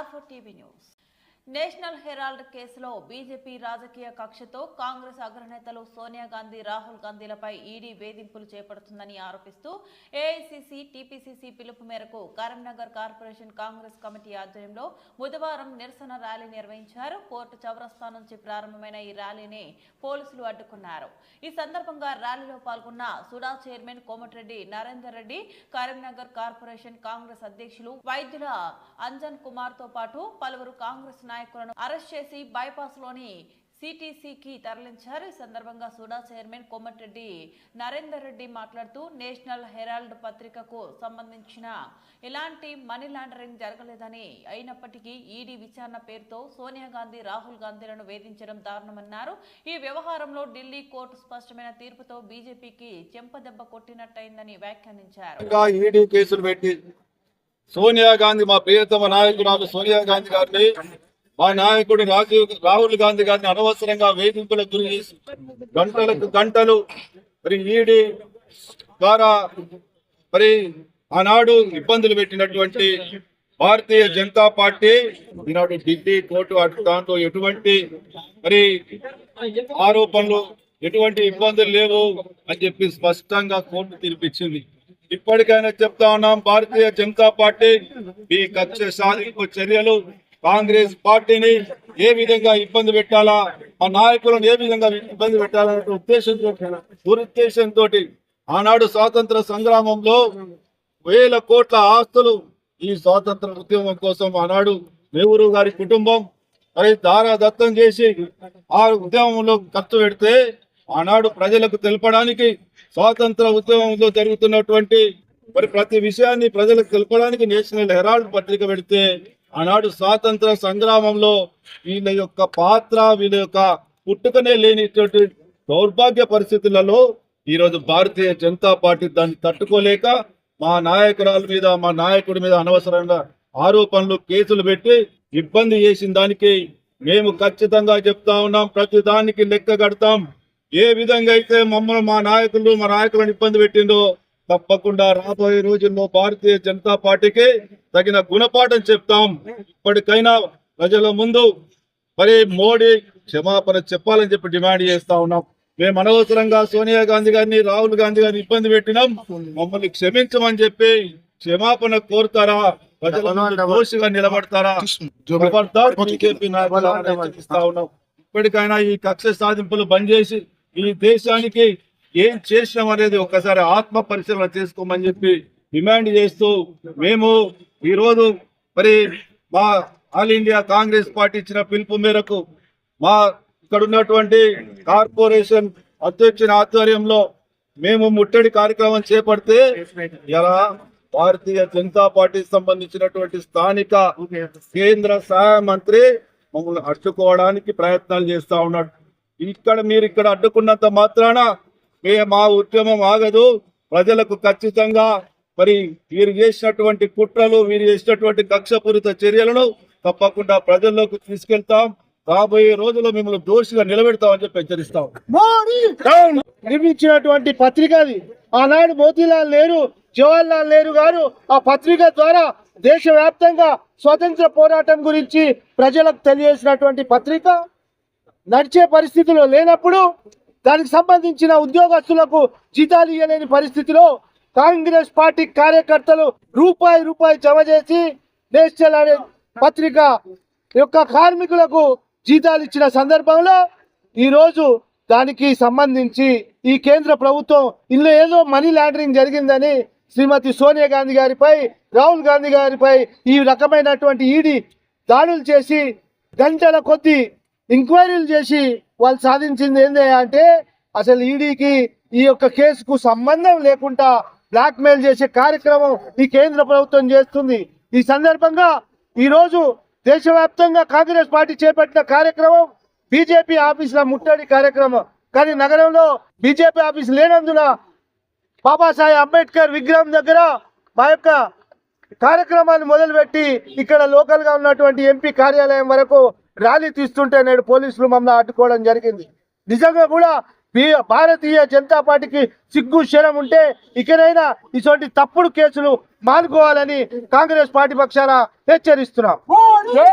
Star TV news. National Herald కేసులో BJP రాజకీయ కక్షతో కాంగ్రెస్ అగ్రనేతలు సోనియా గాంధీ, రాహుల్ గాంధీలపై ఈడీ వేధింపులు చేపడుతుందని ఆరోపిస్తూ ఏఐసీసీ, టీపీసీసీ పిలుపు మేరకు కరీంనగర్ కార్పొరేషన్ కాంగ్రెస్ కమిటీ ఆధ్వర్యంలో బుధవారం నిరసన ర్యాలీ నిర్వహించారు. కోర్టు చౌరస్తా నుంచి ప్రారంభమైన ఈ ర్యాలీని పోలీసులు అడ్డుకున్నారు. ఈ సందర్భంగా ర్యాలీలో పాల్గొన్న సుడా చైర్మన్ కోమటిరెడ్డి నరేందర్ రెడ్డి, కరీంనగర్ కార్పొరేషన్ కాంగ్రెస్ అధ్యక్షులు వైద్యుల అంజన్ కుమార్ తో పాటు పలువురు కాంగ్రెస్ నాయకులను అరెస్ట్ చేసి బైపాస్ లోని సిటీసీకి తరలించారు. ఈ సందర్భంగా సుడా చైర్మన్ కోమటిరెడ్డి నరేందర్ రెడ్డి మాట్లాడుతూ నేషనల్ హెరాల్డ్ పత్రికకు సంబంధించిన ఎలాంటి మనీ లాండరింగ్ జరగలేదని, అయినప్పటికీ ఈడీ విచారణ పేరుతో సోనియా గాంధీ, రాహుల్ గాంధీలను వేధించడం దారుణమన్నారు. ఈ వ్యవహారంలో ఢిల్లీ కోర్టు స్పష్టమైన తీర్పుతో బీజేపీకి చెంపదెబ్బ కొట్టినట్టయిందని వ్యాఖ్యానించారు. ఈడీ కేసులు పెట్టి సోనియా గాంధీ, మా ప్రియతమ నాయకురాలు సోనియా గాంధీ గారిని, మా నాయకుడు రాహుల్ గాంధీ గారిని అనవసరంగా వేధింపులకు గురి చేసి గంటలకు గంటలు మరి ఈడీ ద్వారా మరి ఆనాడు ఇబ్బందులు పెట్టినటువంటి భారతీయ జనతా పార్టీ ఈనాడు ఢిల్లీ కోర్టు దాంట్లో ఎటువంటి మరి ఆరోపణలు, ఎటువంటి ఇబ్బందులు లేవు అని చెప్పి స్పష్టంగా కోర్టు తీర్పిచ్చింది. ఇప్పటికైనా చెప్తా ఉన్నాం, భారతీయ జనతా పార్టీ ఈ కక్ష సాధింపు చర్యలు కాంగ్రెస్ పార్టీని ఏ విధంగా ఇబ్బంది పెట్టాలా, ఆ నాయకులను ఏ విధంగా ఇబ్బంది పెట్టాలనే దురుద్దేశంతో ఆనాడు స్వాతంత్ర సంగ్రామంలో వేల కోట్ల ఆస్తులు ఈ స్వాతంత్ర ఉద్యమం కోసం ఆనాడు నెహ్రూ గారి కుటుంబం మరి దారాదత్తం చేసి ఆ ఉద్యమంలో ఖర్చు పెడితే, ఆనాడు ప్రజలకు తెలపడానికి, స్వాతంత్ర ఉద్యమంలో జరుగుతున్నటువంటి మరి ప్రతి విషయాన్ని ప్రజలకు తెలపడానికి నేషనల్ హెరాల్డ్ పత్రిక పెడితే, ఆనాడు స్వాతంత్ర సంగ్రామంలో వీళ్ళ యొక్క పాత్ర, వీళ్ళ యొక్క పుట్టుకనే లేనిటువంటి దౌర్భాగ్య పరిస్థితులలో ఈరోజు భారతీయ జనతా పార్టీ దాన్ని తట్టుకోలేక మా నాయకురాల మీద, మా నాయకుడి మీద అనవసరంగా ఆరోపణలు, కేసులు పెట్టి ఇబ్బంది చేసిన దానికి మేము ఖచ్చితంగా చెప్తా ఉన్నాం, ప్రతి దానికి లెక్క కడతాం. ఏ విధంగా అయితే మమ్మల్ని మా నాయకులను ఇబ్బంది పెట్టిందో తప్పకుండా రాబోయే రోజుల్లో భారతీయ జనతా పార్టీకి తగిన గుణపాఠం చెప్తాం. ఇప్పటికైనా ప్రజల ముందు మరి మోడీ క్షమాపణ చెప్పాలని చెప్పి డిమాండ్ చేస్తా ఉన్నాం. మేము అనవసరంగా సోనియా గాంధీ గారిని, రాహుల్ గాంధీ గారిని ఇబ్బంది పెట్టినాం, మమ్మల్ని క్షమించమని చెప్పి క్షమాపణ కోరుతారా, ప్రజల దోషిగా నిలబడతారా? ఇప్పటికైనా ఈ కక్ష సాధింపులు బంద్ చేసి ఈ దేశానికి ఏం చేసినాం అనేది ఒకసారి ఆత్మ పరిశీలన చేసుకోమని చెప్పి డిమాండ్ చేస్తూ, మేము ఈరోజు మరి మా ఆల్ ఇండియా కాంగ్రెస్ పార్టీ ఇచ్చిన పిలుపు మేరకు మా ఇక్కడ ఉన్నటువంటి కార్పొరేషన్ అధ్యక్షుని ఆధ్వర్యంలో మేము ముట్టడి కార్యక్రమం చేపడితే, ఇలా భారతీయ జనతా పార్టీకి సంబంధించినటువంటి స్థానిక కేంద్ర సహాయ మంత్రి మమ్మల్ని అడ్డుకోవడానికి ప్రయత్నాలు చేస్తా ఉన్నాడు. మీరు ఇక్కడ అడ్డుకున్నంత మాత్రాన మా ఉద్యమం ఆగదు. ప్రజలకు ఖచ్చితంగా మరి వీరు చేసినటువంటి కుట్రలు, వీరు చేసినటువంటి కక్షపూరిత చర్యలను తప్పకుండా ప్రజల్లోకి తీసుకెళ్తాం. రాబోయే రోజుల్లో మిమ్మల్ని దోషిగా నిలబెడతామని చెప్పి హెచ్చరిస్తాం. నిర్మించినటువంటి పత్రిక అది. ఆనాడు మోతీలాల్ నెహ్రూ, జవహర్లాల్ నెహ్రూ గారు ఆ పత్రిక ద్వారా దేశవ్యాప్తంగా స్వతంత్ర పోరాటం గురించి ప్రజలకు తెలియజేసినటువంటి పత్రిక నడిచే పరిస్థితిలో లేనప్పుడు, దానికి సంబంధించిన ఉద్యోగస్తులకు జీతాలు ఇవ్వలేని పరిస్థితిలో కాంగ్రెస్ పార్టీ కార్యకర్తలు రూపాయి జమ చేసి నేషనల్ అనే పత్రిక యొక్క కార్మికులకు జీతాలు ఇచ్చిన సందర్భంలో ఈరోజు దానికి సంబంధించి ఈ కేంద్ర ప్రభుత్వం ఇందులో ఏదో మనీ లాండరింగ్ జరిగిందని శ్రీమతి సోనియా గాంధీ గారిపై, రాహుల్ గాంధీ గారిపై ఈ రకమైనటువంటి ఈడీ దాడులు చేసి గంటల కొద్ది ఎంక్వైరీలు చేసి వాళ్ళు సాధించింది ఏంటి అంటే, అసలు ఈడీకి ఈ యొక్క కేసుకు సంబంధం లేకుండా బ్లాక్మెయిల్ చేసే కార్యక్రమం ఈ కేంద్ర ప్రభుత్వం చేస్తుంది. ఈ సందర్భంగా ఈరోజు దేశవ్యాప్తంగా కాంగ్రెస్ పార్టీ చేపట్టిన కార్యక్రమం బీజేపీ ఆఫీసుల ముట్టడి కార్యక్రమం. కానీ నగరంలో బీజేపీ ఆఫీస్ లేనందున బాబాసాహెబ్ అంబేద్కర్ విగ్రహం దగ్గర మా యొక్క కార్యక్రమాన్ని మొదలుపెట్టి ఇక్కడ లోకల్గా ఉన్నటువంటి ఎంపీ కార్యాలయం వరకు ర్యాలీ తీస్తుంటే నేడు పోలీసులు మమ్మల్ని అడ్డుకోవడం జరిగింది. నిజంగా కూడా భారతీయ జనతా పార్టీకి సిగ్గు శరం ఉంటే ఇకనైనా ఇటువంటి తప్పుడు కేసులు మానుకోవాలని కాంగ్రెస్ పార్టీ పక్షాన హెచ్చరిస్తున్నాం. మోడీ